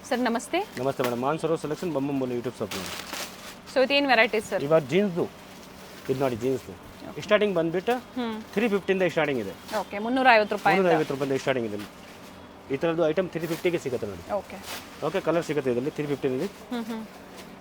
Sir ನಮಸ್ತೆ. ನಮಸ್ತೆ madam. ಮಾನ್ಸರೋ selection ಬೊಮ್ಮಂಬೋಲಿ YouTube shop ನೋಡಿ. ಸೊ ಇದೇನು ವೆರೈಟೀಸ್ ಸರ್? ಇವಾಗ ಜೀನ್ಸ್ದು ಇದು ನೋಡಿ, ಜೀನ್ಸ್ದು ಸ್ಟಾರ್ಟಿಂಗ್ ಬಂದುಬಿಟ್ಟು 350 ಸ್ಟಾರ್ಟಿಂಗ್ ಇದೆ. ಓಕೆ, 350 ರೂಪಾಯಿ. 350 ರೂಪಾಯಿಂದ ಸ್ಟಾರ್ಟಿಂಗ್ ಇದೆ. ಈ ಥರದ್ದು ಐಟಮ್ 350ಗೆ ಸಿಗುತ್ತೆ ನೋಡಿ. ಓಕೆ ಓಕೆ, ಕಲರ್ ಸಿಗುತ್ತೆ ಇದರಲ್ಲಿ 350ನಲ್ಲಿ.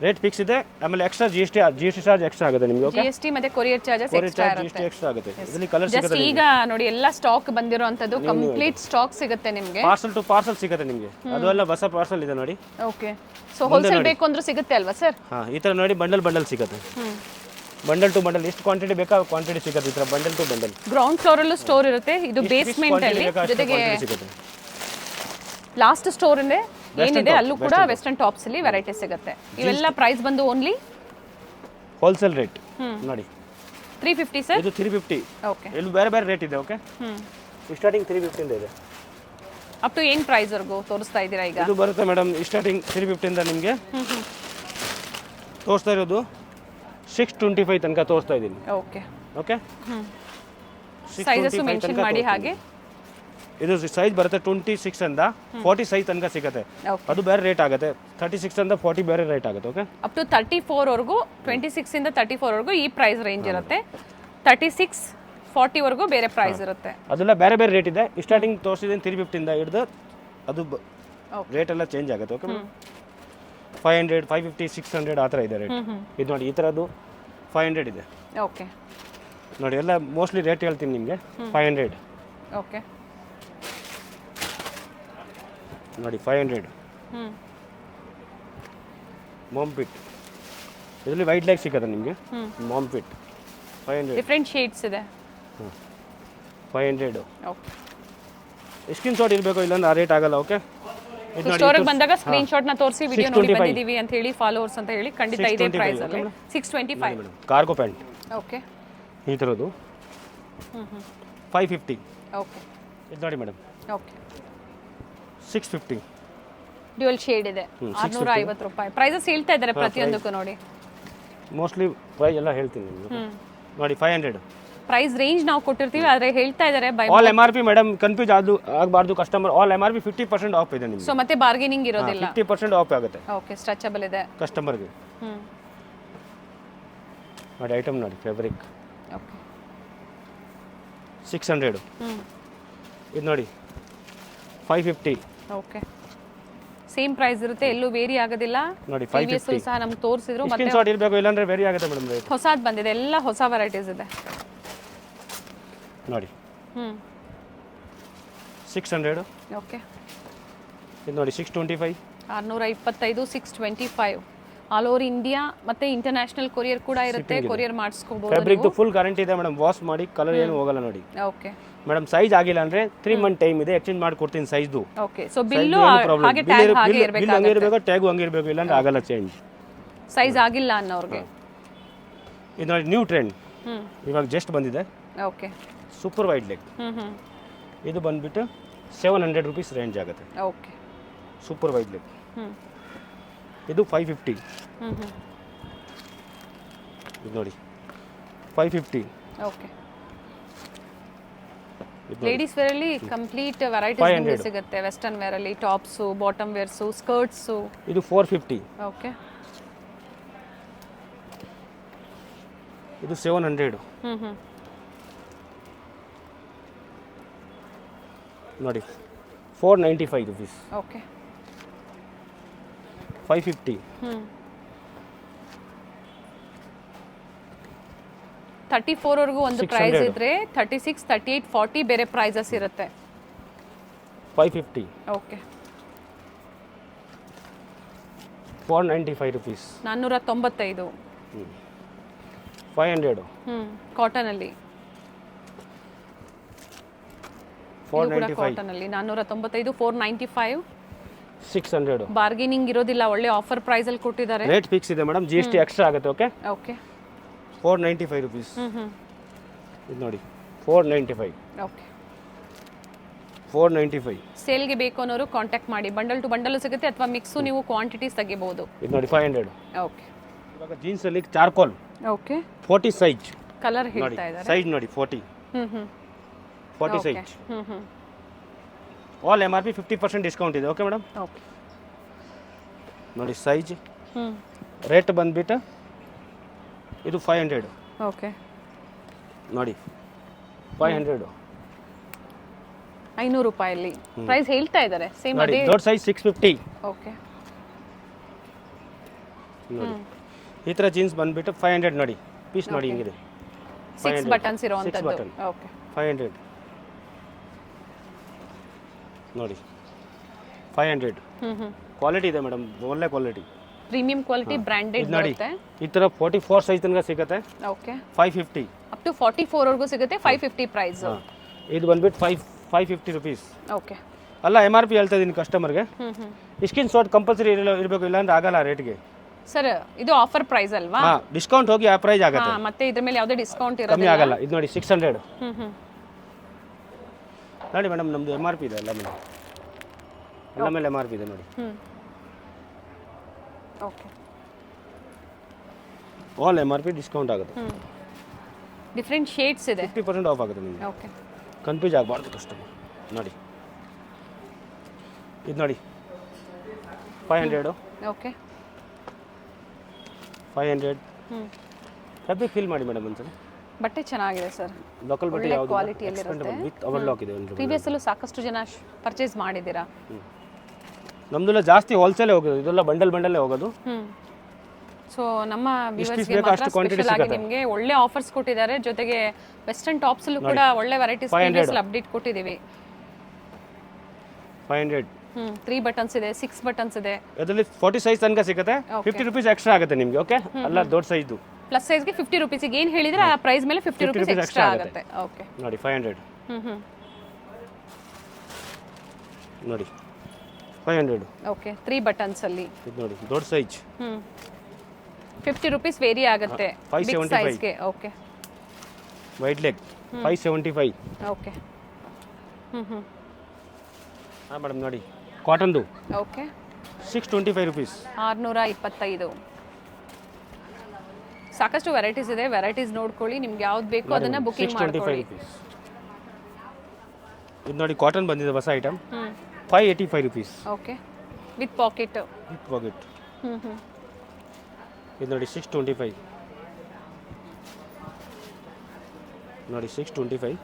ರೇಟ್ ಫಿಕ್ಸ್ ಇದೆ. ಆಮೇಲೆ extra G S T charge extra ಆಗುತ್ತೆ ನಿಮಗೆ. ಓಕೆ, GST ಮತ್ತೆ courier charges extra G S T extra ಆಗುತ್ತೆ. ಇದರಲ್ಲಿ ಕಲರ್ ಜಸ್ಟ್ ಸಿಗುತ್ತೆ. ಈಗ ನೋಡಿ ಎಲ್ಲ ಸ್ಟಾಕ್ ಬಂದಿರೋಂಥದ್ದು ಕಂಪ್ಲೀಟ್ ಸ್ಟಾಕ್ ಸಿಗುತ್ತೆ ನಿಮಗೆ. ಪಾರ್ಸಲ್ ಟು ಪಾರ್ಸಲ್ ಸಿಗುತ್ತೆ ನಿಮಗೆ. ಅದು ಎಲ್ಲ ಹೊಸ ಪಾರ್ಸಲ್ ಇದೆ ನೋಡಿ. ಓಕೆ, ಸೊ ಹೋಲ್ಸೇಲ್ ಬೇಕು ಅಂದ್ರೂ ಸಿಗುತ್ತೆ ಅಲ್ವಾ ಸರ್? ಹಾಂ, ಈ ಥರ ನೋಡಿ ಬಂಡಲ್ ಸಿಗುತ್ತೆ. ಬಂಡಲ್ ಟು ಬಂಡಲ್ ಎಷ್ಟು ಕ್ವಾಂಟಿಟಿ ಬೇಕಾ ಕ್ವಾಂಟಿಟಿ ಸಿಗುತ್ತೆ. ಈ ಥರ bundle to bundle. Ground floor ಅಲ್ಲೂ ಸ್ಟೋರ್ ಇರುತ್ತೆ. ಇದು ಬೇಸ್ಮೆಂಟ್ ಅಲ್ಲಿ, ಜೊತೆಗೆ ಲಾಸ್ಟ್ ಸ್ಟೋರ್ ಇದೆ ಏನಿದೆ ಅಲ್ಲೂ ಕೂಡ ವೆಸ್ಟರ್ನ್ ಟಾಪ್ಸ್ ಅಲ್ಲಿ ವೆರೈಟಿ ಸಿಗುತ್ತೆ. ಇವೆಲ್ಲ ಪ್ರೈಸ್ ಬಂದು ಓನ್ಲಿ ಹೋಲ್ಸೇಲ್ ರೇಟ್ ನೋಡಿ 350 ಸರ್. ಇದು 350. ಓಕೆ, ಇಲ್ಲಿ ಬೇರೆ ಬೇರೆ ರೇಟ್ ಇದೆ. ಓಕೆ, ಸ್ಟಾರ್ಟಿಂಗ್ 350 ಇಂದ ಇದೆ. ಅಪ್ ಟು ಏನು ಪ್ರೈಸ್ ವರೆಗೂ ತೋರಿಸ್ತಾ ಇದ್ದೀರಾ ಈಗ? ಇದು ಬರುತ್ತೆ ಮೇಡಮ್ ಸ್ಟಾರ್ಟಿಂಗ್ 350 ಇಂದ ನಿಮಗೆ ತೋರಿಸ್ತಾ ಇರೋದು 625 ತನಕ ತೋರಿಸ್ತಾ ಇದ್ದೀನಿ. ಓಕೆ ಓಕೆ, ಸೈಜಸ್ ಮೆನ್ಷನ್ ಮಾಡಿ. ಹಾಗೆ ಇದು ಸೈಜ್ ಬರುತ್ತೆ 26 ಇಂದ 40 ಸೈಜ್ ತನಕ ಸಿಗುತ್ತೆ. ಅದು ಬೇರೆ ರೇಟ್ ಆಗುತ್ತೆ. 36 ಇಂದ 40 ಬೇರೆ ರೇಟ್ ಆಗುತ್ತೆ. ಓಕೆ, ಅಪ್ ಟು 34 ವರೆಗೂ, 26 ಇಂದ 34 ವರೆಗೂ ಈ ಪ್ರೈಸ್ ರೇಂಜ್ ಇರುತ್ತೆ. 36 40 ವರೆಗೂ ಬೇರೆ ಪ್ರೈಸ್ ಇರುತ್ತೆ. ಅದೆಲ್ಲ ಬೇರೆ ಬೇರೆ ರೇಟ್ ಇದೆ. ಸ್ಟಾರ್ಟಿಂಗ್ ತೋರಿಸಿದ್ದೀನಿ 350 ಇಂದ ಹಿಡಿದು ಅದು ರೇಟ್ ಎಲ್ಲ ಚೇಂಜ್ ಆಗುತ್ತೆ. ಓಕೆ, 500 550 600 ಆ ಥರ ಇದೆ ರೇಟ್. ಇದು ನೋಡಿ ಈ ಥರದ್ದು 500 ಇದೆ. ಓಕೆ ನೋಡಿ, ಎಲ್ಲ ಮೋಸ್ಟ್ಲಿ ರೇಟ್ ಹೇಳ್ತೀನಿ ನಿಮಗೆ. 500 ಓಕೆ ನೋಡಿ, 500 ಮಾಮ್ ಪಿಟ್. ಇದರಲ್ಲಿ ವೈಟ್ ಲೆಗ್ ಸಿಗುತ್ತೆ ನಿಮಗೆ. Ma'am pit 500. ಡಿಫರೆಂಟ್ ಶೇಡ್ಸ್ ಇದೆ. 500. ಓಕೆ, ಸ್ಕ್ರೀನ್ ಶಾಟ್ ಇರಬೇಕು, ಇಲ್ಲಾಂದ್ರೆ ಆ ರೇಟ್ ಆಗಲ್ಲ. ಓಕೆ, ಇದು ನೋಡಿ, ಸ್ಟೋರಿಗೆ ಬಂದಾಗ ಸ್ಕ್ರೀನ್ ಶಾಟ್ ನ ತೋರಿಸಿ ವಿಡಿಯೋ ನೋಡಿ ಬಂದಿದ್ದೀವಿ ಅಂತ ಹೇಳಿ ಫಾಲೋವರ್ಸ್ ಅಂತ ಹೇಳಿ ಖಂಡಿತ ಇದೇ ಪ್ರೈಸ್ ಅಲ್ಲಿ 625. ಕಾರ್ಗೋ ಪ್ಯಾಂಟ್ ಓಕೆ, ಈ ಥರದ್ದು 550. ಓಕೆ, ಇದು ನೋಡಿ ಮೇಡಮ್ ಓಕೆ 650. ಡ್ಯುಯಲ್ ಶೇಡ್ ಇದೆ. 650 ರೂಪಾಯಿ ಪ್ರೈಸಸ್ ಹೇಳ್ತಾ ಇದ್ದಾರೆ ಪ್ರತಿಯೊಂದಕ್ಕೂ ನೋಡಿ. ಮೋಸ್ಟ್ಲಿ ಪ್ರೈಸ್ ಎಲ್ಲ ಹೇಳ್ತೀನಿ ನಿಮಗೆ. ನೋಡಿ 500 ಪ್ರೈಸ್ ರೇಂಜ್ ನಾವು ಕೊಟ್ಟಿರ್ತೀವಿ, ಆದ್ರೆ ಹೇಳ್ತಾ ಇದ್ದಾರೆ by all MRP madam. Confuse ಆಗಬಾರ್ದು ಕಸ್ಟಮರ್. ಆಲ್ MRP 50% ಆಫ್ ಇದೆ ನಿಮಗೆ. ಸೊ ಮತ್ತೆ ಬಾರ್ಗೇನಿಂಗ್ ಇರೋದಿಲ್ಲ. 50% ಆಫ್ ಆಗುತ್ತೆ. ಓಕೆ, ಸ್ಟ್ರೆಚಬಲ್ ಇದೆ ಕಸ್ಟಮರ್ಗೆ. ನೋಡಿ ಐಟಮ್ ನೋಡಿ, ಫ್ಯಾಬ್ರಿಕ್. ಓಕೆ 600. ಇದು ನೋಡಿ 550. ಓಕೆ, ಸೇಮ್ ಪ್ರೈಸ್ ಇರುತ್ತೆ, ಎಲ್ಲೂ ವೇರಿ ಆಗೋದಿಲ್ಲ. ನೋಡಿ ಪ್ರೀವಿಯಸ್ ಸಹ ನಮ್ಗೆ ತೋರಿಸಿದ್ರು. ಮತ್ತೆ ಸ್ಕ್ರೀನ್ ಶಾಟ್ ಇರಬೇಕು, ಇಲ್ಲಾಂದ್ರೆ ವೇರಿ ಆಗುತ್ತೆ ಮೇಡಮ್ ರೇಟ್. ಹೊಸದು ಬಂದಿದೆ, ಎಲ್ಲ ಹೊಸ ವೆರೈಟೀಸ್ ಇದೆ ನೋಡಿ 600. ಓಕೆ, ಇದು ನೋಡಿ 625. 625 625 ಆಲ್ ಓವರ್ ಇಂಡಿಯಾ ಮತ್ತೆ ಇಂಟರ್ನ್ಯಾಷನಲ್ ಕೊರಿಯರ್ ಕೂಡ ಇರುತ್ತೆ. ಕೊರಿಯರ್ ಮಾಡಿಸ್ಕೋಬಹುದು. ಫ್ಯಾಬ್ರಿಕ್ ಫುಲ್ ಗ್ಯಾರಂಟಿ ಇದೆ ಮೇಡಮ್. ವಾಶ್ ಮಾಡಿ ಕಲರ್ ಏನು ಹೋಗಲ್ಲ ನೋಡಿ. ಓಕೆ ಮೇಡಮ್, ಸೈಜ್ ಆಗಿಲ್ಲ ಅಂದ್ರೆ 3 ಮಂತ್ ಟೈಮ್ ಇದೆ, ಎಕ್ಸ್ಚೇಂಜ್ ಮಾಡಿ ಕೊಡ್ತೀನಿ ಸೈಜ್ದು. ಓಕೆ, ಸೊ ಬಿಲ್ಲು ಹಾಗೆ ಟ್ಯಾಗ್ ಹಾಗೆ ಇರಬೇಕು. ಹಂಗೆ ಇರಬೇಕು, ಟ್ಯಾಗು ಹಂಗೆ ಇರಬೇಕು, ಇಲ್ಲಾಂದ್ರೆ ಆಗಲ್ಲ ಚೇಂಜ್. ಸೈಜ್ ಆಗಿಲ್ಲ ಅನ್ನೋರಿಗೆ. ಇದು ನೋಡಿ ನ್ಯೂ ಟ್ರೆಂಡ್, ಇವಾಗ ಜಸ್ಟ್ ಬಂದಿದೆ. Okay, super wide leg. ಇದು ಬಂದ್ಬಿಟ್ಟು 700 ರೂಪೀಸ್ ರೇಂಜ್ ಆಗುತ್ತೆ. Okay, super wide leg. ಇದು 550. ಇದು ನೋಡಿ 550. ಓಕೆ, ಲೇಡೀಸ್ ವೇರ್ ಅಲ್ಲಿ ಕಂಪ್ಲೀಟ್ ವೆರೈಟೀಸ್ ಸಿಗುತ್ತೆ. ವೆಸ್ಟರ್ನ್ ವೇರ್ ಅಲ್ಲಿ ಟಾಪ್ಸ್, ಬಾಟಮ್ ವೇರ್ಸ್, ಸ್ಕರ್ಟ್ಸ್. ಇದು 450. ಓಕೆ, ಇದು 700. ನೋಡಿ 495 ರೂಪೀಸ್. ಓಕೆ, 550. 34 ವರೆಗೂ ಒಂದು ಪ್ರೈಸ್ ಇದ್ರೆ 36 38 40 ಬೇರೆ ಪ್ರೈಸಸ್ ಇರುತ್ತೆ. 550. Okay, 495 rupees. 495. 500. ಕಾಟನ್ ಅಲ್ಲಿ 495. ಕಾಟನ್ ಅಲ್ಲಿ 495 495. 600. ಬಾರ್ಗೇನಿಂಗ್ ಇರೋದಿಲ್ಲ, ಒಳ್ಳೆ ಆಫರ್ ಪ್ರೈಸ್ ಅಲ್ಲಿ ಕೊಟ್ಟಿದ್ದಾರೆ. ರೇಟ್ ಫಿಕ್ಸ್ ಇದೆ ಮೇಡಮ್, GST ಎಕ್ಸ್ಟ್ರಾ ಆಗುತ್ತೆ. Okay, okay 495 rupees. ಇದು ನೋಡಿ 495. ಓಕೆ, 495. ಸೇಲ್ಗೆ ಬೇಕು ಅನ್ನೋರು ಕಾಂಟ್ಯಾಕ್ಟ್ ಮಾಡಿ. ಬಂಡಲ್ ಟು ಬಂಡಲ್ ಸಿಗುತ್ತೆ ಅಥವಾ ಮಿಕ್ಸು ನೀವು ಕ್ವಾಂಟಿಟೀಸ್ ತೆಗಿಬಹುದು. ಇದು ನೋಡಿ 500. ಓಕೆ, ಇವಾಗ ಜೀನ್ಸ್ ಅಲ್ಲಿ ಚಾರ್ಕೋಲ್. Okay, 40 size. ಕಲರ್ ಹೇಳ್ತಾ ಇದ್ದಾರೆ. ಸೈಜ್ ನೋಡಿ 40. 40 ಸೈಜ್. ಆಲ್ MRP 50% ಡಿಸ್ಕೌಂಟ್ ಇದೆ. Okay madam. ಓಕೆ, ನೋಡಿ ಸೈಜ್ ಹ್ಞೂ ರೇಟ್ ಬಂದುಬಿಟ್ಟು ಇದು 500 ಓಕೆ ನೋಡಿ 500 ₹500 ಪ್ರೈಸ್ ಹೇಳ್ತಾ ಇದ್ದಾರೆ ಸೇಮ್ ನೋಡಿ ಅದೇ ದೊಡ್ಡ ಸೈಜ್ 650 ಓಕೆ ನೋಡಿ ಈ ಥರ ಜೀನ್ಸ್ ಬಂದುಬಿಟ್ಟು 500 ನೋಡಿ ಪೀಸ್ ನೋಡಿ ಹಿಂಗಿದೆ 6 ಬಟನ್ಸ್ ಇರುವಂಥದ್ದು button. ಓಕೆ 500 ನೋಡಿ 500 ಹ್ಞೂ ಕ್ವಾಲಿಟಿ ಇದೆ ಮೇಡಮ್ ಒಳ್ಳೆ ಕ್ವಾಲಿಟಿ ಪ್ರೀಮಿಯಂ ಕ್ವಾಲಿಟಿ ಬ್ರ್ಯಾಂಡೆಡ್ ಇದು ನೋಡಿ ಬರುತ್ತೆ ಈ ಥರ 44 ಸೈಜ್ ತನಕ ಸಿಗುತ್ತೆ ಓಕೆ 550 ಅಪ್ ಟು 44 ವರೆಗೂ ಸಿಗುತ್ತೆ 550 ಪ್ರೈಸ್ ಇದು ಬಂದ್ಬಿಟ್ಟು 550 ರುಪೀಸ್ ಓಕೆ ಅಲ್ಲ MRP ಹೇಳ್ತಾ ಇದ್ದೀನಿ ಕಸ್ಟಮರ್ಗೆ ಸ್ಕ್ರೀನ್ ಶಾಟ್ ಕಂಪಲ್ಸರಿ ಇರಬೇಕು ಇಲ್ಲಾಂದ್ರೆ ಆಗಲ್ಲ ರೇಟ್ಗೆ ಸರ್ ಇದು ಆಫರ್ ಪ್ರೈಸ್ ಅಲ್ವಾ ಹಾಂ ಡಿಸ್ಕೌಂಟ್ ಹೋಗಿ ಆ ಪ್ರೈಸ್ ಆಗುತ್ತೆ ಮತ್ತೆ ಇದ್ರ ಮೇಲೆ ಯಾವುದೇ ಡಿಸ್ಕೌಂಟ್ ಕಮ್ಮಿ ಇರೋದಿಲ್ಲ ಆಗಲ್ಲ ಇದು ನೋಡಿ 600 ಹ್ಮ್ ನೋಡಿ ಮೇಡಮ್ ನಮ್ಮದು MRP ಇದೆ ಎಲ್ಲ ಮೇಲೆ ಎಲ್ಲ ಮೇಲೆ MRP ಇದೆ ನೋಡಿ ಓಕೆ ಆಲ್ MRP ಡಿಸ್ಕೌಂಟ್ ಆಗುತ್ತೆ ಡಿಫ್ರೆಂಟ್ ಶೇಡ್ಸ್ ಇದೆ 50% ಆಫ್ ಆಗುತ್ತೆ ನಿಮಗೆ ಓಕೆ ಕನ್ಫ್ಯೂಸ್ ಆಗಬಾರ್ದು ಕಸ್ಟಮರ್ ನೋಡಿ ಇದು ನೋಡಿ 500 ಓಕೆ 500 ಫ್ಯಾಬ್ರಿಕ್ ಫೀಲ್ ಮಾಡಿ ಮೇಡಮ್ ಒಂದ್ಸಲ ಬಟ್ಟೆ ಚೆನ್ನಾಗಿದೆ ಸರ್ ಲೋಕಲ್ ಬಟ್ಟೆ ಒಳ್ಳೆ ಯಾವುದು ಕ್ವಾಲಿಟಿಯಲ್ಲಿರುತ್ತೆ ವಿತ್ ಅವರ್ ಲಾಕ್ ಇದೆ ಒಂದು ಪ್ರೀವಿಯಸ್ ಅಲ್ಲೂ ಸಾಕಷ್ಟು ಜನ ಪರ್ಚೇಸ್ ಮಾಡಿದ್ದೀರಾ ನಮ್ದೆಲ್ಲ ಜಾಸ್ತಿ ಹೋಲ್ಸೇಲ್ ಹೋಗೋದು ಇದೆಲ್ಲ ಬಂಡಲ್ ಹೋಗೋದು ಸೊ ನಮ್ಮ ವ್ಯೂವರ್ಸ್ಗೆ ಬೇಕು ಮಾತ್ರ ಅಷ್ಟು quantity ಸ್ಪೆಷಲ್ ಆಗಿ ಸಿಗುತ್ತೆ. ನಿಮಗೆ ಒಳ್ಳೆ ಆಫರ್ಸ್ ಕೊಟ್ಟಿದ್ದಾರೆ ಜೊತೆಗೆ ವೆಸ್ಟರ್ನ್ ಟಾಪ್ಸ್ ಅಲ್ಲೂ ಕೂಡ ಒಳ್ಳೆ ವೆರೈಟೀಸ್ 500. ಪ್ರೀವಿಯಸ್ ಅಪ್ಡೇಟ್ ಕೊಟ್ಟಿದ್ದೀವಿ 500 3 ಬಟನ್ಸ್ ಇದೆ 6 ಬಟನ್ಸ್ ಇದೆ ಅದರಲ್ಲಿ 40 ಸೈಜ್ ತನಕ ಸಿಗುತ್ತೆ 50 ರುಪೀಸ್ ಎಕ್ಸ್ಟ್ರಾ ಆಗುತ್ತೆ ನಿಮಗೆ ಓಕೆ ಅಲ್ಲ ದೊಡ್ಡ ಸೈಜ್ದು ಪ್ಲಸ್ ಸೈಜ್ಗೆ 50 ರುಪೀಸಿಗೆ ಏನು ಹೇಳಿದ್ರೆ ಆ ಪ್ರೈಸ್ ಮೇಲೆ 50 ರುಪೀಸ್ rupees ಎಕ್ಸ್ಟ್ರಾ extra ಆಗುತ್ತೆ ಓಕೆ ನೋಡಿ 500 ನೋಡಿ 500 ಓಕೆ 3 ಬಟನ್ಸ್ ಅಲ್ಲಿ ಇದು ನೋಡಿ ದೊಡ್ಡ ಸೈಜ್ 50 ರುಪೀಸ್ ವೇರಿ ಆಗುತ್ತೆ 575. ಬಿಗ್ ಸೈಜ್ಗೆ ಓಕೆ ವೈಟ್ ಲೆಗ್ 575 ಓಕೆ ಹಾಂ ಮೇಡಮ್ ನೋಡಿ ಕಾಟನ್ದು ಓಕೆ 625 ರುಪೀಸ್ 625 ಸಾಕಷ್ಟು ವೆರೈಟೀಸ್ ಇದೆ ವೆರೈಟೀಸ್ ನೋಡ್ಕೊಳ್ಳಿ ನಿಮ್ಗೆ ಯಾವ್ದು ಬೇಕೋ ಅದನ್ನ ಬುಕಿಂಗ್ 625 ಮಾಡ್ಕೊಳ್ಳಿ ರುಪೀಸ್ ಇದು ನೋಡಿ ಕಾಟನ್ ಬಂದಿದೆ ಹೊಸ item 585 rupees okay with packet with packet ಇದು ನೋಡಿ 625 ನೋಡಿ 625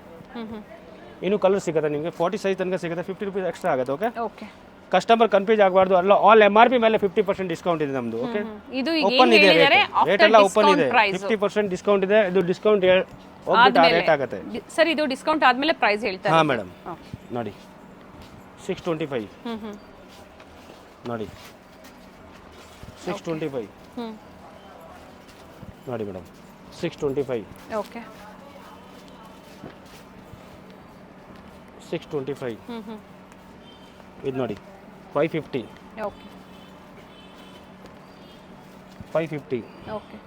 ಇನ್ನು ಕಲರ್ ಸಿಗುತ್ತೆ ನಿಮಗೆ 40 ಸೈಜ್ ತನಕ ಸಿಗುತ್ತೆ 50 ರುಪೀಸ್ ಎಕ್ಸ್ಟ್ರಾ ಆಗುತ್ತೆ ಓಕೆ ಓಕೆ ಕಸ್ಟಮರ್ ಕನ್ಫ್ಯೂಸ್ ಆಗಬಾರ್ದು ಅಲ್ಲ ಆಲ್ MRP ಮೇಲೆ 50% ಡಿಸ್ಕೌಂಟ್ ಇದೆ ನಮ್ಮದು ಓಕೆ ಇದು ಓಪನ್ ಇದೆ ಹೇಳಿದರೆ ರೇಟ್ ಎಲ್ಲ ಓಪನ್ ಇದೆ 50% ಡಿಸ್ಕೌಂಟ್ ಇದೆ ಇದು ಡಿಸ್ಕೌಂಟ್ ಹೋಗ್ಬಿಟ್ಟು ರೇಟ್ ಆಗುತ್ತೆ ಸರ್ ಇದು ಡಿಸ್ಕೌಂಟ್ ಆದ್ಮೇಲೆ ಪ್ರೈಸ್ ಹೇಳ್ತಾರೆ ಹಾಂ ಮೇಡಮ್ ನೋಡಿ 625 ನೋಡಿ 625 ನೋಡಿ ಮೇಡಮ್ 625 ಓಕೆ 625 ಇದು ನೋಡಿ 550 ಓಕೆ 550 ಓಕೆ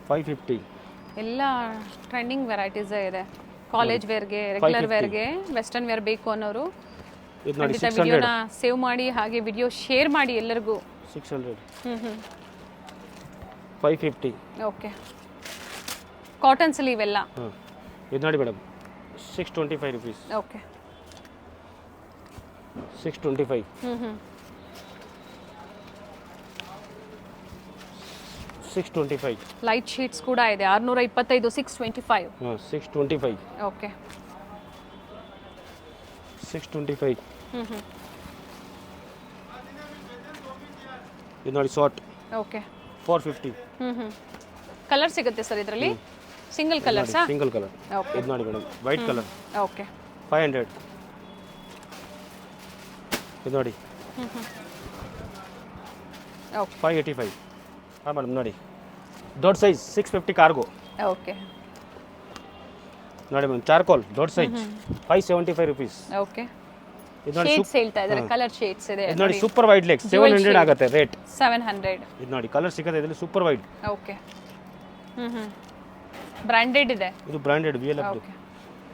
550 ಎಲ್ಲ ಟ್ರೆಂಡಿಂಗ್ ವೆರೈಟೀಸ್ ಇದೆ ಕಾಲೇಜ್ ವೇರ್ಗೆ ರೆಗ್ಯುಲರ್ ವೇರ್ಗೆ ವೆಸ್ಟರ್ನ್ ವೇರ್ ಬೇಕು ಅನ್ನೋರು ಇದು ನೋಡಿ ಖಂಡಿತ ವಿಡಿಯೋನ ಸೇವ್ ಮಾಡಿ ಹಾಗೆ ವಿಡಿಯೋ ಶೇರ್ ಮಾಡಿ ಎಲ್ಲರಿಗೂ 600 550 ಓಕೆ ಕಾಟನ್ಸ್ ಅಲ್ಲಿ ಇವೆಲ್ಲ ಹಾಂ ಇದು ನೋಡಿ madam 625 rupees okay 625 625 light sheets ಕೂಡ ಇದೆ 625 625 ಹಾಂ 625 ಓಕೆ 625 ಇದು ನೋಡಿ ಶಾರ್ಟ್ ಓಕೆ 450 ಕಲರ್ ಸಿಗುತ್ತೆ ಸರ್ ಇದರಲ್ಲಿ ಸಿಂಗಲ್ ಕಲರ್ಸಾ ಸಿಂಗಲ್ ಕಲರ್ ಓಕೆ ಇದು ನೋಡಿ ಮೇಡಮ್ ವೈಟ್ ಕಲರ್ ಓಕೆ 500 ಇದು ನೋಡಿ ಓಕೆ 585 ಹಾಂ ಮೇಡಮ್ ನೋಡಿ ದೊಡ್ಡ ಸೈಜ್ 650 ಕಾರ್ಗೋ ಓಕೆ ನೋಡಿ ಮೇಡಮ್ ಚಾರ್ಕೋಲ್ ದೊಡ್ಡ ಸೈಜ್ 575 ರುಪೀಸ್ ಓಕೆ ಇದು ನೋಡಿ ಶೇಡ್ಸ್ ಹೇಳ್ತಾ ಇದ್ದಾರೆ ಕಲರ್ ಶೇಡ್ಸ್ ಇದೆ ಇದು ನೋಡಿ ಸೂಪರ್ ವೈಡ್ ಲೆಗ್ 700 ಆಗುತ್ತೆ ರೇಟ್ 700 ಇದು ನೋಡಿ ಕಲರ್ ಸಿಗುತ್ತೆ ಇದರಲ್ಲಿ ಸೂಪರ್ ವೈಡ್ ಓಕೆ ಬ್ರಾಂಡೆಡ್ ಇದೆ ಇದು ಬ್ರಾಂಡೆಡ್ VLF ಓಕೆ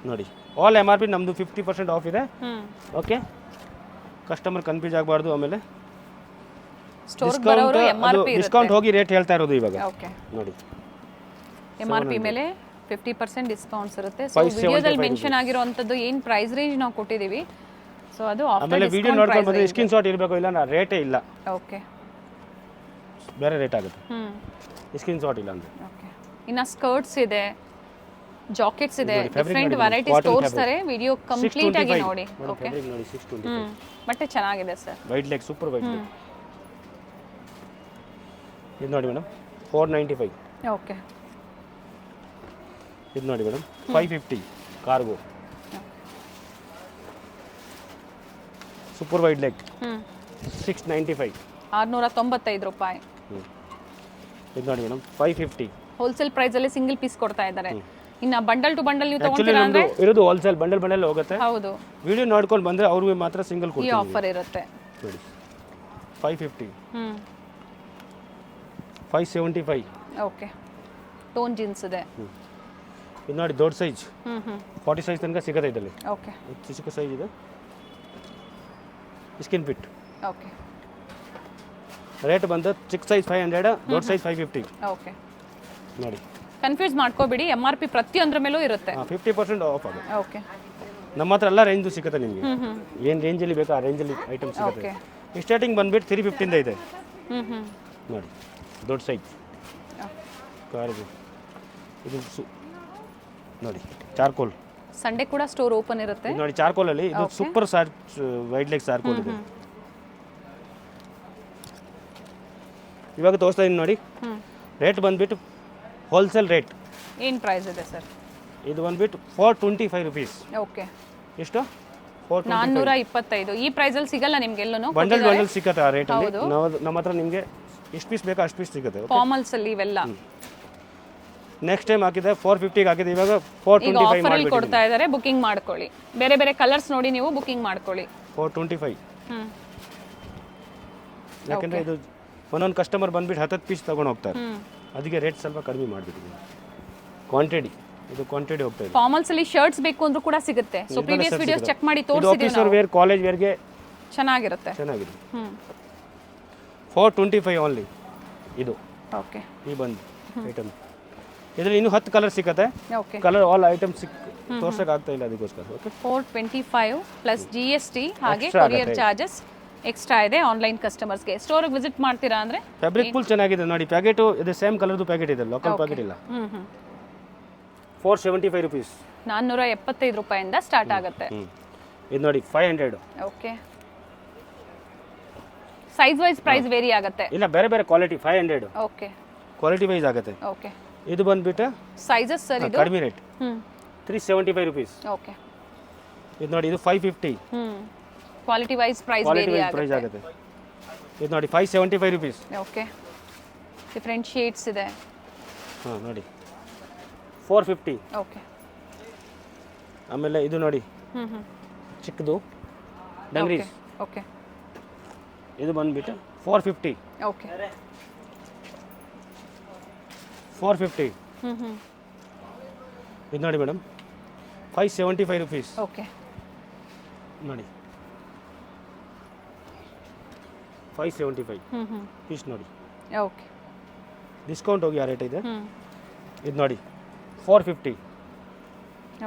ನೋಡಿ ಆಲ್ MRP ನಮ್ಮದು 50% ಆಫ್ ಇದೆ ಓಕೆ ಕಸ್ಟಮರ್ ಕನ್ಫ್ಯೂಸ್ ಆಗಬಾರ್ದು ಆಮೇಲೆ ಸ್ಟೋರ್ ಬರೋರು MRP ಡಿಸ್ಕೌಂಟ್ ಹೋಗಿ ರೇಟ್ ಹೇಳ್ತಾ ಇರೋದು ಇವಾಗ ಓಕೆ ನೋಡಿ MRP ಮೇಲೆ 50% ಡಿಸ್ಕೌಂಟ್ಸ್ ಇರುತ್ತೆ ಸೊ ವಿಡಿಯೋದಲ್ಲಿ ಮೆನ್ಷನ್ ಆಗಿರುವಂಥದ್ದು ಏನು ಪ್ರೈಸ್ ರೇಂಜ್ ನಾವು ಕೊಟ್ಟಿದ್ದೀವಿ ಸೊ ಅದು ಆಫ್ಟರ್ ಆಮೇಲೆ ವಿಡಿಯೋ ನೋಡ್ಕೊಂಡು ಬಂದರೆ ಸ್ಕ್ರೀನ್ ಶಾಟ್ ಇರಬೇಕು, ಇಲ್ಲ ನಾ ರೇಟೇ ಇಲ್ಲ, ಓಕೆ ಬೇರೆ ರೇಟ್ ಆಗುತ್ತೆ. ಸ್ಕ್ರೀನ್ ಶಾಟ್ ಇಲ್ಲ ಅಂದರೆ. ಓಕೆ. ಇನ್ನು ಸ್ಕರ್ಟ್ಸ್ ಇದೆ, ಜಾಕೆಟ್ಸ್ ಇದೆ, ಡಿಫ್ರೆಂಟ್ ವೆರೈಟೀಸ್ ತೋರಿಸ್ತಾರೆ. ವಿಡಿಯೋ ಕಂಪ್ಲೀಟ್ ಆಗಿ ನೋಡಿ. ಓಕೆ ನೋಡಿ 625 ಬಟ್ಟೆ ಚೆನ್ನಾಗಿದೆ sir. White leg, super white leg. ಇದು ನೋಡಿ ಮೇಡಮ್ 495. ಓಕೆ. ಇದು ನೋಡಿ madam 550 cargo, super white leg 695. 695 ರೂಪಾಯಿ. ಇದು ನೋಡಿ ಮೇಡಮ್ 550. ಹೋಲ್ಸೇಲ್ ಪ್ರೈಸ್ ಅಲ್ಲಿ ಸಿಂಗಲ್ ಪೀಸ್ ಕೊಡ್ತಾ ಇದ್ದಾರೆ. ಇನ್ನು ಬಂಡಲ್ ಟು ಬಂಡಲ್ ನೀವು ಆಕ್ಚುಲಿ ತಗೊಂತೀರಾ ನಮ್ದು ಅಂದ್ರೆ ಇರೋದು ಹೋಲ್ಸೇಲ್ ಬಂಡಲ್ ಹೋಗುತ್ತೆ. ಹೌದು, ವಿಡಿಯೋ ನೋಡ್ಕೊಂಡು ಬಂದ್ರೆ ಅವ್ರಿಗೆ ಮಾತ್ರ ಸಿಂಗಲ್ ಈ ಕೊಡ್ತೀವಿ ಆಫರ್ ಇರುತ್ತೆ. ನೋಡಿ 550. 575. ಓಕೆ. ಟೋನ್ ಜೀನ್ಸ್ ಇದೆ. ಇದು ನೋಡಿ ದೊಡ್ಡ ಸೈಜ್ 40 ಸೈಜ್ ತನಕ ಸಿಗುತ್ತೆ ಇದರಲ್ಲಿ. ಓಕೆ. ಚಿಕ್ಕ ಸೈಜ್ ಇದೆ, ಸ್ಕಿನ್ ಫಿಟ್. ಓಕೆ. ರೇಟ್ ಬಂದು ಚಿಕ್ಕ ಸೈಜ್ 500, ದೊಡ್ಡ ಸೈಜ್ 550. ಓಕೆ. ನೋಡಿ ಕನ್ಫ್ಯೂಸ್ ಮಾಡ್ಕೋಬೇಡಿ, MRP ಪ್ರತಿಯೊಂದರ ಮೇಲೂ ಇರುತ್ತೆ. 50% ಆಫ್ ಆಗುತ್ತೆ. ಓಕೆ. ನಮ್ಮ ಹತ್ರ ಎಲ್ಲ ರೇಂಜು ಸಿಗುತ್ತೆ ನಿಮಗೆ, ಏನು ರೇಂಜಲ್ಲಿ ಬೇಕು ಆ ರೇಂಜಲ್ಲಿ ಐಟಮ್ ಸಿಗುತ್ತೆ. ಓಕೆ. ಸ್ಟಾರ್ಟಿಂಗ್ ಬಂದ್ಬಿಟ್ಟು 350 ಇಂದ ಇದೆ. ನೋಡಿ ದೊಡ್ಡ ಸೈಜ್ ಕಾರ್ಗೋ. ಇದು ನೋಡಿ ಚಾರ್ಕೋಲ್. ಸಂಡೇ ಕೂಡ ಸ್ಟೋರ್ ಓಪನ್ ಇರುತ್ತೆ. ಇದು ನೋಡಿ ಚಾರ್ಕೋಲಲ್ಲಿ ಇದು ಸೂಪರ್ ವೈಟ್ ಲೆಗ್ ಚಾರ್ಕೋಲ್ ಇದೆ. ಇವಾಗ ತೋರಿಸ್ತಾ ಇದ್ದೀನಿ ನೋಡಿ. ರೇಟ್ ಬಂದ್ಬಿಟ್ಟು ಹೋಲ್ಸೇಲ್ ರೇಟ್ ಏನು ಪ್ರೈಸ್ ಇದೆ ಸರ್? ಇದು ಬಂದ್ಬಿಟ್ಟು 425 ರುಪೀಸ್. ಓಕೆ. ಎಷ್ಟು? 425. ಈ ಪ್ರೈಸ್ ಅಲ್ಲಿ ಸಿಗಲ್ಲ ನಿಮ್ಗೆ ಎಲ್ಲೂ. ಬಂಡಲ್ ಸಿಗುತ್ತೆ ಆ ರೇಟ್ ಅಲ್ಲಿ. ನಮ್ಮ ಹತ್ರ ನಿಮಗೆ ಎಷ್ಟು ಪೀಸ್ ಬೇಕು ಅಷ್ಟು ಪೀಸ್ ಸಿಗುತ್ತೆ. ಫಾರ್ಮಲ್ಸ್ ಅಲ್ಲಿ ಇವೆಲ್ಲ ನೆಕ್ಸ್ಟ್ ಟೈಮ್ ಹಾಕಿದೆ 450 ಹಾಕಿದೆ, ಇವಾಗ ಈಗ 425 ಆಫರ್ ಅಲ್ಲಿ ಕೊಡ್ತಾ ಇದ್ದಾರೆ. ಬುಕಿಂಗ್ ಮಾಡ್ಕೊಳ್ಳಿ, ಬೇರೆ ಬೇರೆ ಕಲರ್ಸ್ ನೋಡಿ ನೀವು ಬುಕಿಂಗ್ ಮಾಡ್ಕೊಳ್ಳಿ. 425. ಯಾಕಂದ್ರೆ ಇದು ಒಂದೊಂದು ಕಸ್ಟಮರ್ ಬಂದ್ಬಿಟ್ಟು 10 ಪೀಸ್ ತಗೊಂಡು ಹೋಗ್ತಾರೆ, ಅದಕ್ಕೆ ರೇಟ್ ಸ್ವಲ್ಪ ಕಡಿಮೆ ಮಾಡಿಬಿಟ್ಟಿದ್ದೀನಿ. ಕ್ವಾಂಟಿಟಿ ಇದು ಕ್ವಾಂಟಿಟಿ ಹೋಗ್ತಾ ಇದೆ. ಫಾರ್ಮಲ್ಸ್ ಅಲ್ಲಿ ಶರ್ಟ್ಸ್ ಬೇಕು ಅಂದ್ರೂ ಕೂಡ ಸಿಗುತ್ತೆ. ಸೊ ಪ್ರೀವಿಯಸ್ ವಿಡಿಯೋಸ್ ಚೆಕ್ ಮಾಡಿ ಇದು ತೋರಿಸಿದೀವಿ ಆಫೀಸರ್ ವೇರ್, ಕಾಲೇಜ್ ವೇರ್ಗೆ ಚೆನ್ನಾಗಿರುತ್ತೆ. ಚೆನ್ನಾಗಿದೆ. 425 ಓನ್ಲಿ. ಇದು ಓಕೆ. ಈ ಬಂದು ಐಟಮ್ ಇದರಲ್ಲಿ ಇನ್ನೂ 10 ಕಲರ್ ಸಿಗುತ್ತೆ. ಓಕೆ. ಕಲರ್ ಆಲ್ ಐಟಮ್ ತೋರ್ಸಕ್ಕೆ ಆಗ್ತಾ ಇಲ್ಲ, ಅದಕ್ಕೋಸ್ಕರ. ಓಕೆ. 425 ಪ್ಲಸ್ GST ಹಾಗೆ ಕೊರಿಯರ್ ಚಾರ್ಜಸ್ ಎಕ್ಸ್ಟ್ರಾ ಇದೆ ಆನ್ಲೈನ್ ಕಸ್ಟಮರ್ಸ್ಗೆ. ಸ್ಟೋರ್ಗೆ ವಿಸಿಟ್ ಮಾಡ್ತೀರಾ ಅಂದ್ರೆ ಫ್ಯಾಬ್ರಿಕ್ ಫುಲ್ ಚೆನ್ನಾಗಿದೆ ನೋಡಿ. ಪ್ಯಾಕೆಟು ಇದು ಸೇಮ್ ಕಲರ್ದು ಪ್ಯಾಕೆಟ್ ಇದೆ, ಲೋಕಲ್ ಪ್ಯಾಕೆಟ್ ಇಲ್ಲ. 475 ರುಪೀಸ್. 475 ರೂಪಾಯಿಂದ ಸ್ಟಾರ್ಟ್ ಆಗುತ್ತೆ. ಇದು ನೋಡಿ 500. Okay. Size wise price vary ಆಗುತ್ತೆ. ಇಲ್ಲ ಬೇರೆ ಬೇರೆ ಕ್ವಾಲಿಟಿ 500. ಓಕೆ. ಕ್ವಾಲಿಟಿ ವೈಸ್ ಆಗುತ್ತೆ. ಓಕೆ. ಇದು ಬಂದ್ಬಿಟ್ಟು ಸೈಜಸ್ ಸರ್ ಇದು ಕಡಿಮೆ ರೇಟ್ 375 ರುಪೀಸ್. ಓಕೆ. ಇದು ನೋಡಿ ಇದು 550. Quality wise price vary price ಆಗುತ್ತೆ. ಆಗುತ್ತೆ. ಇದು ನೋಡಿ 575 ರುಪೀಸ್. ಓಕೆ. ಡಿಫರೆಂಟ್ ಶೇಡ್ಸ್ ಇದೆ. ಹಾಂ ನೋಡಿ 450. ಓಕೆ. ಆಮೇಲೆ ಇದು ನೋಡಿ ಚಿಕ್ಕದು ಡಂಗ್ರಿ. ಓಕೆ. ಇದು ಬಂದ್ಬಿಟ್ಟು 450. ಓಕೆ. 450. ಇದು ನೋಡಿ ಮೇಡಮ್ 575 ರುಪೀಸ್. ಓಕೆ. ನೋಡಿ 575 ಪೀಸ್ ನೋಡಿ. ಓಕೆ. ಡಿಸ್ಕೌಂಟ್ ಹೋಗಿ ಆ ರೇಟ್ ಇದೆ. ಇದು ನೋಡಿ 450.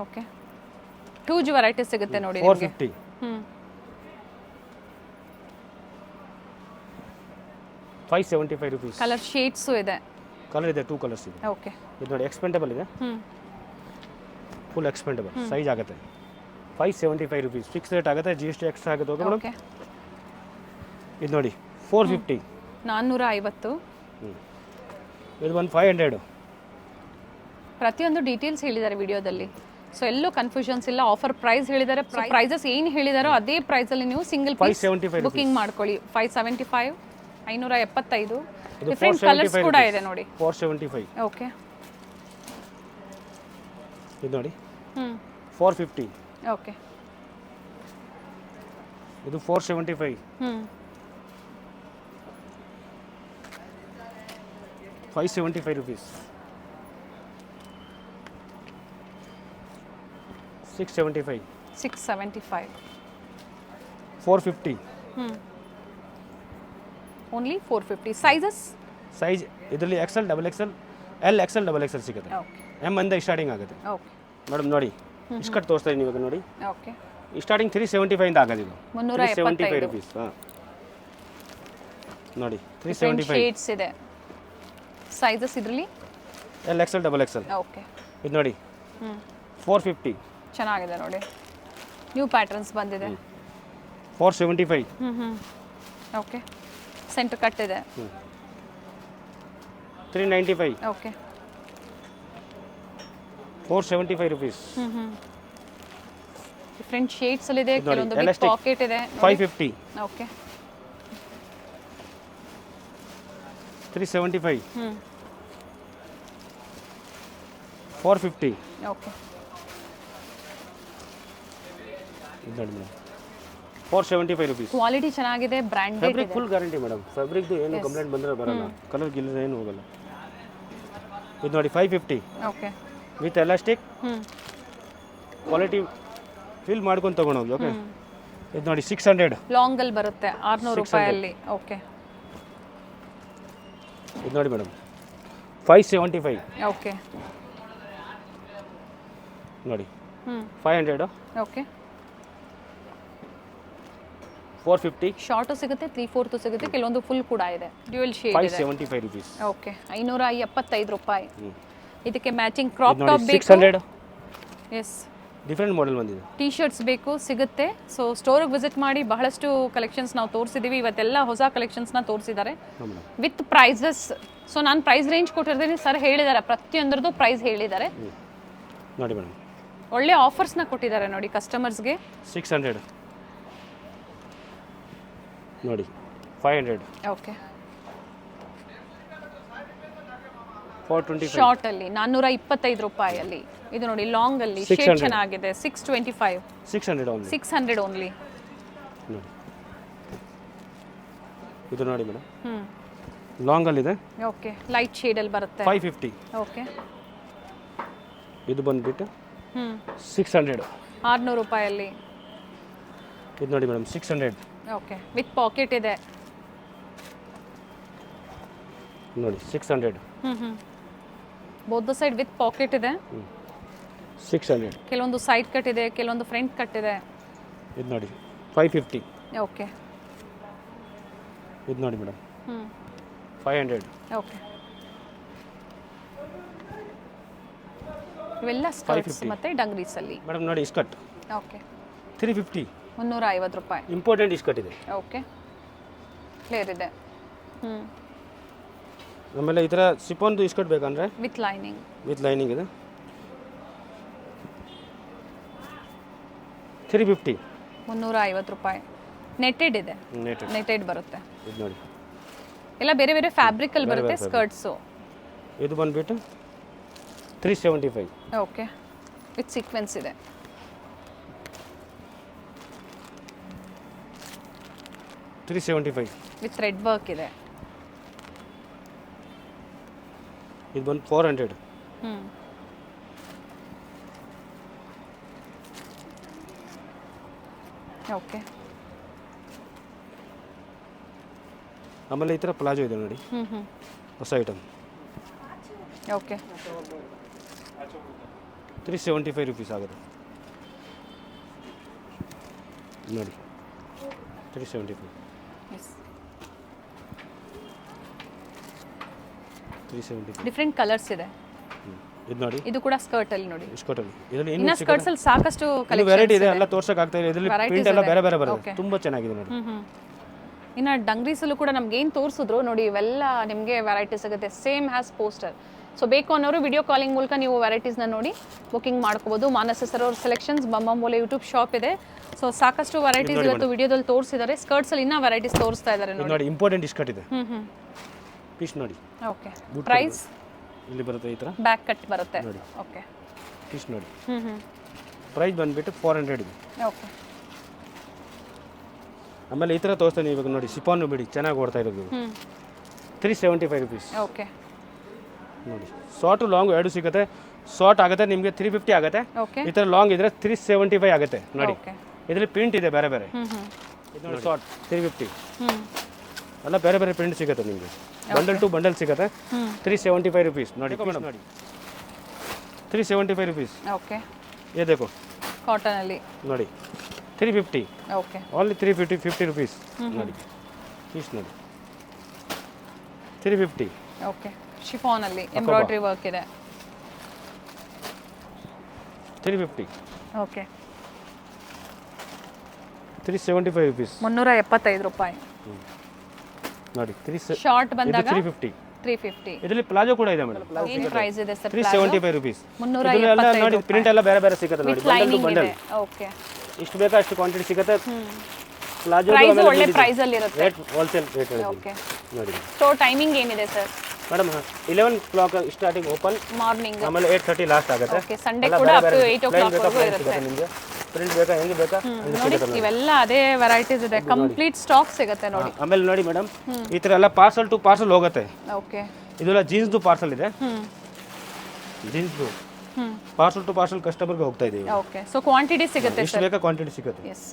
ಓಕೆ. ಹ್ಯೂಜ್ ವೆರೈಟೀಸ್ ಸಿಗುತ್ತೆ ನೋಡಿ ನಿಮಗೆ. 450. 575 ರುಪೀಸ್. ಕಲರ್ ಶೇಡ್ಸು ಇದೆ. ಕಲರ್ ಇದೆ, 2 ಕಲರ್ಸ್ ಇದೆ. ಓಕೆ. ಇದು ನೋಡಿ ಎಕ್ಸ್ಪೆಂಡಬಲ್ ಇದೆ, ಫುಲ್ ಎಕ್ಸ್ಪೆಂಡಬಲ್ ಸೈಜ್ ಆಗುತ್ತೆ. 575 ರುಪೀಸ್ ಫಿಕ್ಸ್ ರೇಟ್ ಆಗುತ್ತೆ, GST ಎಕ್ಸ್ಟ್ರಾ ಆಗುತ್ತೆ. Okay madam. ಇದು ನೋಡಿ 450. 450. ಇದು ಒಂದು 500. ಪ್ರತಿಯೊಂದು ಡೀಟೇಲ್ಸ್ ಹೇಳಿದ್ದಾರೆ ವಿಡಿಯೋದಲ್ಲಿ, ಸೊ ಎಲ್ಲೂ ಕನ್ಫ್ಯೂಷನ್ಸ್ ಇಲ್ಲ. ಆಫರ್ ಪ್ರೈಸ್ ಹೇಳಿದ್ದಾರೆ, ಪ್ರೈಸಸ್ ಏನು ಹೇಳಿದಾರೋ ಅದೇ ಪ್ರೈಸಲ್ಲಿ ನೀವು ಸಿಂಗಲ್ ಪೀಸ್ 575 ಬುಕಿಂಗ್ ಮಾಡ್ಕೊಳ್ಳಿ. 575, 575. ಡಿಫ್ರೆಂಟ್ ಕಲರ್ಸ್ ಕೂಡ ಇದೆ ನೋಡಿ. 475. ಓಕೆ. ಇದು ನೋಡಿ 450. ಓಕೆ. ಇದು 475. 575 ರುಪೀಸ್. 675. 675. 450. ಓನ್ಲಿ 450. ಸೈಜಸ್ ಸೈಜ್ ಇದರಲ್ಲಿ XL, XXL, L, XL, XXL ಸಿಗುತ್ತೆ. ಓಕೆ. M ಇಂದ ಸ್ಟಾರ್ಟಿಂಗ್ ಆಗುತ್ತೆ. ಓಕೆ. ಮೇಡಮ್ ನೋಡಿ ಇಸ್ಕಟ್ ತೋರಿಸ್ತಾ ಇದ್ದೀನಿ ಇವಾಗ ನೋಡಿ. ಓಕೆ. ಸ್ಟಾರ್ಟಿಂಗ್ 375 ಇಂದ ಆಗೋದು ಇದು 375 375 ರುಪೀಸ್. ಹಾಂ ನೋಡಿ ಡಿಫ್ರೆಂಟ್ 375. ಶೇಡ್ಸ್ ಇದೆ. ಸೈಜಸ್ ಇದರಲ್ಲಿ L XL double XL. Okay. ಇದು ನೋಡಿ 450. ಚೆನ್ನಾಗಿದೆ ನೋಡಿ, ನ್ಯೂ ಪ್ಯಾಟರ್ನ್ಸ್ ಬಂದಿದೆ. 475. ಓಕೆ. ಸೆಂಟರ್ ಕಟ್ ಇದೆ. 395. ಓಕೆ. 475 ರುಪೀಸ್. ಡಿಫ್ರೆಂಟ್ ಶೇಡ್ಸ್ ಅಲ್ಲಿ ಇದೆ, ನೋಡಿ, ಕೆಲವೊಂದು ಬಿಗ್ elastic. ಪಾಕೆಟ್ ಇದೆ. 550. ಓಕೆ. 375. 450. ಓಕೆ. ಇದು ನೋಡಿ ಮೇಡಮ್ 475 ರುಪೀಸ್. ಕ್ವಾಲಿಟಿ ಚೆನ್ನಾಗಿದೆ, ಬ್ರ್ಯಾಂಡೆಡ್ ಫ್ಯಾಬ್ರಿಕ್ ಇದೆ. Full guarantee madam. ಫ್ಯಾಬ್ರಿಕ್ದು ಏನು ಕಂಪ್ಲೇಂಟ್ ಬಂದರೆ ಬರಲ್ಲ, ಕಲರ್ ಗಿಲ್ಲರ್ ಏನು ಹೋಗಲ್ಲ. ಇದು ನೋಡಿ 550 okay. With elastic. Quality feel ಮಾಡ್ಕೊಂಡು ತೊಗೊಂಡೋಗಿ. ಓಕೆ. ಇದು ನೋಡಿ 600. ಲಾಂಗ್ ಅಲ್ಲಿ ಬರುತ್ತೆ 600 ರೂಪಾಯಲ್ಲಿ. ಓಕೆ. ಇದು ನೋಡಿ ಮೇಡಮ್ 575. ಓಕೆ. ನೋಡಿ 500. ಓಕೆ. 450. ಶಾರ್ಟು ಸಿಗುತ್ತೆ, 3/4 ಸಿಗುತ್ತೆ, ಕೆಲವೊಂದು ಫುಲ್ ಕೂಡ ಇದೆ. ಡ್ಯೂಯಲ್ ಶೇಡ್ ಇದೆ. 575 ರುಪೀಸ್. ಓಕೆ. 575 ರೂಪಾಯಿ. ಇದಕ್ಕೆ ಮ್ಯಾಚಿಂಗ್ ಕ್ರಾಪ್ ಟಾಪ್ ಬೇಕು. 600. ಎಸ್. ಡಿಫ್ರೆಂಟ್ ಮಾಡೆಲ್ ಬಂದಿದೆ. ಟೀ ಶರ್ಟ್ಸ್ ಬೇಕು, ಸಿಗುತ್ತೆ. ಸೊ ಸ್ಟೋರಿಗೆ ವಿಸಿಟ್ ಮಾಡಿ, ಬಹಳಷ್ಟು ಕಲೆಕ್ಷನ್ಸ್ ನಾವು ತೋರಿಸಿದ್ದೀವಿ. ಇವತ್ತೆಲ್ಲ ಹೊಸ ಕಲೆಕ್ಷನ್ಸ್ನ ತೋರಿಸಿದ್ದಾರೆ ವಿತ್ ಪ್ರೈಸಸ್. ಸೊ ನಾನು ಪ್ರೈಸ್ ರೇಂಜ್ ಕೊಟ್ಟಿರ್ತೀನಿ, ಸರ್ ಹೇಳಿದ್ದಾರೆ ಪ್ರತಿಯೊಂದರದ್ದು ಪ್ರೈಸ್ ಹೇಳಿದ್ದಾರೆ. ನೋಡಿ ಮೇಡಮ್ ಒಳ್ಳೆ ಆಫರ್ಸ್ನ ಕೊಟ್ಟಿದ್ದಾರೆ ನೋಡಿ ಕಸ್ಟಮರ್ಸ್ಗೆ. 600. ನೋಡಿ 500. ಓಕೆ. 425. ಶಾರ್ಟ್ ಅಲ್ಲಿ 425 ರೂಪಾಯಲ್ಲಿ. ಇದು ನೋಡಿ ಲಾಂಗ್ ಅಲ್ಲಿ ಶೇಡ್ 600. ಚೆನ್ನಾಗಿದೆ. 625. 600 ಓನ್ಲಿ. 600 ಓನ್ಲಿ. ನೋಡಿ ಇದು ನೋಡಿ ಮೇಡಮ್ ಲಾಂಗ್ ಅಲ್ಲಿ ಇದೆ. ಓಕೆ. ಲೈಟ್ ಶೇಡ್ ಅಲ್ಲಿ ಬರುತ್ತೆ. 550. ಓಕೆ. ಇದು ಬಂದ್ಬಿಟ್ಟು 600. 600 ರೂಪಾಯಲ್ಲಿ. ಇದು ನೋಡಿ ಮೇಡಮ್ 600. ಓಕೆ. ವಿತ್ ಪಾಕೆಟ್ ಇದೆ. ನೋಡಿ 600. ಬೋತ್ ಸೈಡ್ ವಿತ್ ಪಾಕೆಟ್ ಇದೆ. 600. ಕೆಲವೊಂದು ಸೈಡ್ ಕಟ್ ಇದೆ, ಕೆಲವೊಂದು ಫ್ರಂಟ್ ಕಟ್ ಇದೆ. ಇದು ನೋಡಿ 550. ಓಕೆ. ಇದು ನೋಡಿ ಮೇಡಮ್ 500. ಓಕೆ. ಇವೆಲ್ಲ ಸ್ಕರ್ಟ್ಸ್ 550. ಮತ್ತೆ ಡಂಗ್ರೀಸ್ ಅಲ್ಲಿ. ಮೇಡಮ್ ನೋಡಿ ಇಸ್ಕಟ್ ಓಕೆ. 350. 350 ರೂಪಾಯಿ. ಇಂಪಾರ್ಟೆಂಟ್ ಇಸ್ಕಟ್ ಇದೆ. ಓಕೆ. ಕ್ಲಿಯರ್ ಇದೆ. ಆಮೇಲೆ ಈ ಥರ ಸಿಫಾನ್ದು ಇಸ್ಕಟ್ ಬೇಕಂದ್ರೆ ವಿತ್ ಲೈನಿಂಗ್. ವಿತ್ ಲೈನಿಂಗ್ ಇದೆ 350. 350 ರೂಪಾಯಿ. ನೆಟೆಡ್ ಇದೆ. ನೆಟೆಡ್ ಬರುತ್ತೆ. ಇದು ನೋಡಿ ಎಲ್ಲ ಬೇರೆ ಬೇರೆ ಫ್ಯಾಬ್ರಿಕ್ ಅಲ್ಲಿ ಬರುತ್ತೆ ಸ್ಕರ್ಟ್ಸು. ಇದು ಬಂದ್ಬಿಟ್ಟು 375. ಓಕೆ. ವಿತ್ ಸೀಕ್ವೆನ್ಸ್ ಇದೆ. $375. ವಿತ್ ಥ್ರೆಡ್ ವರ್ಕ್ ಇದೆ. ಇದು ಬಂದು 400. ಓಕೆ. ಆಮೇಲೆ ಈ ಥರ ಪ್ಲಾಜೋ ಇದೆ ನೋಡಿ ಹೊಸ ಐಟಮ್. ಓಕೆ. 375 ರುಪೀಸ್ ಆಗುತ್ತೆ ನೋಡಿ 375. 375. ಡಿಫ್ರೆಂಟ್ ಕಲರ್ಸ್ ಇದೆ. ಇದು ನೋಡಿ ಇದು ಕೂಡ ಸ್ಕರ್ಟ್ ಅಲ್ಲಿ ನೋಡಿ. ಸ್ಕರ್ಟಲ್ಲಿ ಇದರಲ್ಲಿ ಇನ್ನ ಸ್ಕರ್ಟ್ಸ್ ಅಲ್ಲಿ ಸಾಕಷ್ಟು ವೆರೈಟಿ ಇದೆ, ಕಲೆಕ್ಷನ್ಸ್ ಎಲ್ಲ ತೋರ್ಸಕ್ಕೆ ಆಗ್ತಾ ಇದೆ. ಇದರಲ್ಲಿ Varieties ಪ್ರಿಂಟ್ ಎಲ್ಲ ಇದೆ. ಬೇರೆ ಬೇರೆ ಬರುತ್ತೆ. Okay. ತುಂಬಾ ಚೆನ್ನಾಗಿದೆ ನೋಡಿ. ಇನ್ನು ಡಂಗ್ರೀಸಲ್ಲೂ ಕೂಡ ನಮ್ಗೆ ಏನು ತೋರಿಸಿದ್ರು ನೋಡಿ, ಇವೆಲ್ಲ ನಿಮಗೆ ವೆರೈಟಿ ಸಿಗುತ್ತೆ ಸೇಮ್ ಹ್ಯಾಸ್ ಪೋಸ್ಟರ್. ಸೊ ಬೇಕು ಅನ್ನೋರು ವಿಡಿಯೋ ಕಾಲಿಂಗ್ ಮೂಲಕ ನೀವು ವೆರೈಟೀಸ್ನ ನೋಡಿ ಬುಕಿಂಗ್ ಮಾಡ್ಕೋಬೋದು. ಮಾನಸ ಸರ್ ಅವ್ರ ಸೆಲೆಕ್ಷನ್ಸ್ ಬಂಬಂಬೋಲೆ ಯೂಟ್ಯೂಬ್ ಶಾಪ್ ಇದೆ. ಸೊ ಸಾಕಷ್ಟು ವೆರೈಟೀಸ್ ಇವತ್ತು ವಿಡಿಯೋದಲ್ಲಿ ತೋರಿಸಿದ್ದಾರೆ. ಸ್ಕರ್ಟ್ಸಲ್ಲಿ ಇನ್ನೂ ವೆರೈಟೀಸ್ ತೋರಿಸ್ತಾ ಇದ್ದಾರೆ ಇದು ನೋಡಿ. ನೋಡಿ ಇಂಪಾರ್ಟೆಂಟ್ ಇಸ್ಕಟ್ ಇದೆ. ಪೀಸ್ ನೋಡಿ. ಓಕೆ. ಪ್ರೈಸ್ ಇಲ್ಲಿ ಬರುತ್ತೆ ಈ ಥರ ಬ್ಯಾಕ್ ಕಟ್ ಬರುತ್ತೆ. ನೋಡಿ. ಓಕೆ. ಪೀಸ್ ನೋಡಿ. ಪ್ರೈಸ್ ಬಂದ್ಬಿಟ್ಟು 400 ಇದೆ. ಓಕೆ. ಆಮೇಲೆ ಈ ಥರ ತೋರಿಸ್ತಾನೆ ಇವಾಗ ನೋಡಿ ಸಿಫಾನ್ ಬಿಡಿ ಚೆನ್ನಾಗಿ ಓಡ್ತಾ ಇರೋದು 375 ರುಪೀಸ್. ಓಕೆ. ನೋಡಿ ಶಾರ್ಟು ಲಾಂಗ್ ಎರಡು ಸಿಗುತ್ತೆ. ಶಾರ್ಟ್ ಆಗುತ್ತೆ ನಿಮಗೆ 350 ಆಗುತ್ತೆ. ಓಕೆ. ಈ ಥರ ಲಾಂಗ್ ಇದ್ರೆ 375 ಆಗುತ್ತೆ ನೋಡಿ. ಓಕೆ. ಇದರಲ್ಲಿ ಪ್ರಿಂಟ್ ಇದೆ ಬೇರೆ ಬೇರೆ. ಇದು ನೋಡಿ ಶಾರ್ಟ್ 350. ಎಲ್ಲ ಬೇರೆ ಬೇರೆ ಪ್ರಿಂಟ್ ಸಿಗುತ್ತೆ ನಿಮಗೆ. ಬಂಡಲ್ ಟು ಬಂಡಲ್ ಸಿಗುತ್ತೆ. 375 ರುಪೀಸ್ ನೋಡಿ. ನೋಡಿ 375 ರುಪೀಸ್. ಓಕೆ. ये देखो ಕಾಟನ್ ಅಲ್ಲಿ ನೋಡಿ 350 ಓಕೆ ಓನ್ಲಿ 350 rupees ನೋಡಿ ಪೀಸ್ ನೋಡಿ 350 ಓಕೆ ಶಿಫಾನ್ ಅಲ್ಲಿ ಎಂಬ್ರಾಯ್ಡರಿ ವರ್ಕ್ ಇದೆ 350 ಓಕೆ 375 rupees 375 ರೂಪಾಯಿ ನೋಡಿ ಶಾರ್ಟ್ ಬಂದಾಗ 350 350 ಇದರಲ್ಲಿ ಪ್ಲಾಜೋ ಕೂಡ ಇದೆ ಮೇಡಮ್ ಏನ್ ಪ್ರೈಸ್ ಇದೆ ಸರ್ 375 rupees 375 ನೋಡಿ ಪ್ರಿಂಟ್ ಎಲ್ಲ ಬೇರೆ ಬೇರೆ ಸಿಗುತ್ತೆ ನೋಡಿ ಬಂಡಲ್ ಟು ಲೈನಿಂಗ್ ಬಂಡಲ್ ಇದೆ ಓಕೆ ಇಷ್ಟು ಬೇಕಾ ಅಷ್ಟು ಕ್ವಾಂಟಿಟಿ ಸಿಗುತ್ತೆ ಪ್ಲಾಜೋ ಪ್ರೈಸ್ ಒಳ್ಳೆ ಪ್ರೈಸ್ ಅಲ್ಲಿ ಇರುತ್ತೆ ರೇಟ್ ಹೋಲ್ಸೇಲ್ ರೇಟ್ ಓಕೆ ನೋಡಿ ಸ್ಟೋರ್ ಟೈಮಿಂಗ್ ಏನಿದೆ sir madam 11 o'clock starting open morning ಆಮೇಲೆ 8:30 ಲಾಸ್ಟ್ ಆಗುತ್ತೆ ಓಕೆ ಸಂಡೇ ಕೂಡ ಅಪ್ ಟು 8 o'clock ವರೆಗೂ ಇರುತ್ತೆ ನಿಮಗೆ ಪ್ರಿಂಟ್ ಬೇಕಾ ಹೆಂಗೆ ಬೇಕಾ ನೋಡಿ ಇವೆಲ್ಲ ಅದೇ ವೆರೈಟೀಸ್ ಇದೆ ಕಂಪ್ಲೀಟ್ ಸ್ಟಾಕ್ ಸಿಗುತ್ತೆ ನೋಡಿ ಆಮೇಲೆ ನೋಡಿ ಮೇಡಮ್ ಈ ತರ ಎಲ್ಲ ಪಾರ್ಸಲ್ ಟು ಪಾರ್ಸಲ್ ಹೋಗುತ್ತೆ ಓಕೆ ಇದೆಲ್ಲ ಜೀನ್ಸ್ದು ಪಾರ್ಸಲ್ ಇದೆ ಜೀನ್ಸ್ದು ಪಾರ್ಸಲ್ ಟು ಪಾರ್ಸಲ್ ಕಸ್ಟಮರ್ಗೆ ಹೋಗ್ತಾ ಇದೆ ಓಕೆ ಸೊ ಕ್ವಾಂಟಿಟಿ ಸಿಗುತ್ತೆ ಎಷ್ಟು ಬೇಕಾ ಕ್ವಾಂಟಿಟಿ ಸಿಗುತ್ತೆ ಎಸ್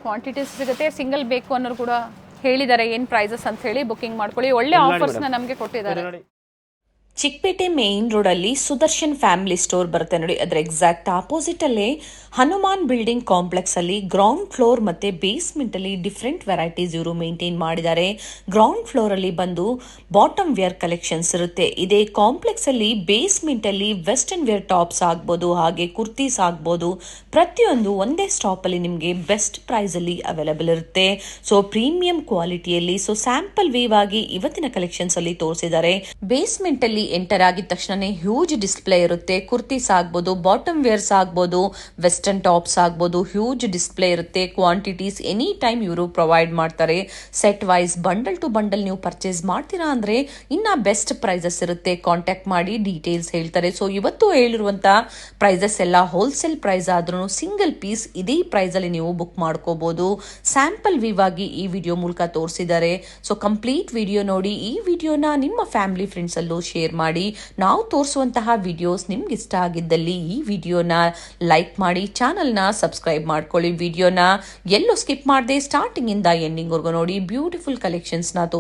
ಕ್ವಾಂಟಿಟೀಸ್ ಸಿಗುತ್ತೆ ಸಿಂಗಲ್ ಬೇಕು ಅನ್ನೋರು ಕೂಡ ಹೇಳಿದ್ದಾರೆ ಏನು ಪ್ರೈಸಸ್ ಅಂತ ಹೇಳಿ ಬುಕಿಂಗ್ ಮಾಡ್ಕೊಳ್ಳಿ ಒಳ್ಳೆ ಆಫರ್ಸ್ನ ನಮಗೆ ಕೊಟ್ಟಿದ್ದಾರೆ ನೋಡಿ ಚಿಕ್ಕಪೇಟೆ ಮೇನ್ ರೋಡ್ ಅಲ್ಲಿ ಸುದರ್ಶನ್ ಫ್ಯಾಮಿಲಿ ಸ್ಟೋರ್ ಬರುತ್ತೆ ನೋಡಿ. ಅದರ ಎಕ್ಸಾಕ್ಟ್ ಆಪೋಸಿಟ್ ಅಲ್ಲೇ ಹನುಮಾನ್ ಬಿಲ್ಡಿಂಗ್ ಕಾಂಪ್ಲೆಕ್ಸ್ ಅಲ್ಲಿ ಗ್ರೌಂಡ್ ಫ್ಲೋರ್ ಮತ್ತೆ ಬೇಸ್ಮೆಂಟ್ ಅಲ್ಲಿ ಡಿಫ್ರೆಂಟ್ ವೆರೈಟೀಸ್ ಇವರು ಮೇಂಟೈನ್ ಮಾಡಿದ್ದಾರೆ. ಗ್ರೌಂಡ್ ಫ್ಲೋರ್ ಅಲ್ಲಿ ಬಂದು ಬಾಟಮ್ ವೇರ್ ಕಲೆಕ್ಷನ್ಸ್ ಇರುತ್ತೆ. ಇದೇ ಕಾಂಪ್ಲೆಕ್ಸ್ ಅಲ್ಲಿ ಬೇಸ್ಮೆಂಟ್ ಅಲ್ಲಿ ವೆಸ್ಟರ್ನ್ ವೇರ್ ಟಾಪ್ಸ್ ಆಗ್ಬೋದು, ಹಾಗೆ ಕುರ್ತೀಸ್ ಆಗ್ಬೋದು, ಪ್ರತಿಯೊಂದು ಒಂದೇ ಸ್ಟಾಪ್ ಅಲ್ಲಿ ನಿಮಗೆ ಬೆಸ್ಟ್ ಪ್ರೈಸ್ ಅಲ್ಲಿ ಅವೈಲೇಬಲ್ ಇರುತ್ತೆ. ಸೊ ಪ್ರೀಮಿಯಂ ಕ್ವಾಲಿಟಿಯಲ್ಲಿ ಸೊ ಸ್ಯಾಂಪಲ್ ವೀವ್ ಆಗಿ ಇವತ್ತಿನ ಕಲೆಕ್ಷನ್ಸ್ ಅಲ್ಲಿ ತೋರಿಸಿದ್ದಾರೆ. ಬೇಸ್ಮೆಂಟ್ ಅಲ್ಲಿ ಎಂಟರ್ ಆಗಿದ ತಕ್ಷಣನೇ ಹ್ಯೂಜ್ ಡಿಸ್ಪ್ಲೇ ಇರುತ್ತೆ. ಕುರ್ತೀಸ್ ಆಗ್ಬೋದು, ಬಾಟಮ್ ವೇರ್ಸ್ ಆಗ್ಬೋದು, ವೆಸ್ಟರ್ನ್ ಟಾಪ್ಸ್ ಆಗ್ಬೋದು, ಹ್ಯೂಜ್ ಡಿಸ್ಪ್ಲೇ ಇರುತ್ತೆ. ಕ್ವಾಂಟಿಟೀಸ್ ಎನಿ ಟೈಮ್ ಇವರು ಪ್ರೊವೈಡ್ ಮಾಡ್ತಾರೆ. Set wise bundle to bundle ನೀವು ಪರ್ಚೇಸ್ ಮಾಡ್ತೀರಾ ಅಂದ್ರೆ ಇನ್ನ ಬೆಸ್ಟ್ ಪ್ರೈಸಸ್ ಇರುತ್ತೆ. ಕಾಂಟ್ಯಾಕ್ಟ್ ಮಾಡಿ ಡೀಟೇಲ್ಸ್ ಹೇಳ್ತಾರೆ. ಸೊ ಇವತ್ತು ಹೇಳಿರುವಂತ ಪ್ರೈಸಸ್ ಎಲ್ಲ ಹೋಲ್ಸೇಲ್ ಪ್ರೈಸ್ ಆದ್ರೂ ಸಿಂಗಲ್ ಪೀಸ್ ಇದೇ ಪ್ರೈಸ್ ಅಲ್ಲಿ ನೀವು ಬುಕ್ ಮಾಡ್ಕೋಬಹುದು. ಸ್ಯಾಂಪಲ್ ವಿವ್ ಆಗಿ ಈ ವಿಡಿಯೋ ಮೂಲಕ ತೋರಿಸಿದ್ದಾರೆ. ಸೊ ಕಂಪ್ಲೀಟ್ ವಿಡಿಯೋ ನೋಡಿ. ಈ ವಿಡಿಯೋನ ನಿಮ್ಮ ಫ್ಯಾಮಿಲಿ ಫ್ರೆಂಡ್ಸ್ ಅಲ್ಲೂ ಶೇರ್ ಮಾಡಿ. ನಾವು ತೋರಿಸುವಂತಹ ವಿಡಿಯೋಸ್ ನಿಮ್ಗೆ ಇಷ್ಟ ಆಗಿದ್ದಲ್ಲಿ ಈ ವಿಡಿಯೋನ ಲೈಕ್ ಮಾಡಿ, ಚಾನಲ್ನ ಸಬ್ಸ್ಕ್ರೈಬ್ ಮಾಡ್ಕೊಳ್ಳಿ. ವಿಡಿಯೋನ ಎಲ್ಲೂ ಸ್ಕಿಪ್ ಮಾಡದೆ ಸ್ಟಾರ್ಟಿಂಗ್ ಇಂದ ಎಂಡಿಂಗ್ ವರ್ಗೂ ನೋಡಿ. ಬ್ಯೂಟಿಫುಲ್ ಕಲೆಕ್ಷನ್ಸ್ ನ